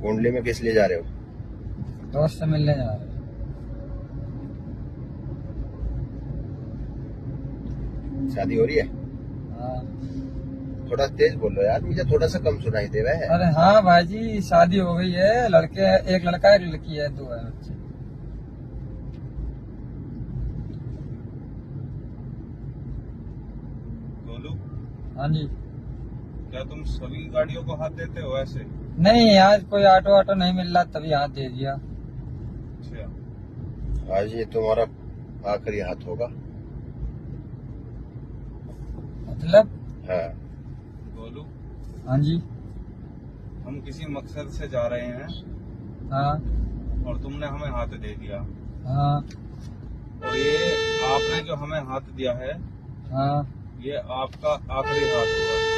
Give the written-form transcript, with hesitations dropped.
कुंडली में किस लिए जा रहे हो? दोस्त से मिलने जा रहे हैं। शादी हो रही है? हाँ। थोड़ा तेज बोलो यार, मुझे थोड़ा सा कम सुनाई दे रहा है। अरे हाँ भाई जी, शादी हो गई है। लड़के, एक लड़का एक लड़की है, 2 है बच्चे। गोलू, हाँ जी। क्या तुम सभी गाड़ियों को हाथ देते हो ऐसे? नहीं, आज कोई ऑटो वाटो नहीं मिल रहा, तभी हाथ दे दिया। अच्छा, आज ये तुम्हारा आखिरी हाथ होगा। मतलब? हाँ। गोलू, हाँ जी। हम किसी मकसद से जा रहे हैं हाँ और तुमने हमें हाथ दे दिया, हाँ और ये आपने जो हमें हाथ दिया है, हाँ। ये आपका आखिरी हाथ होगा।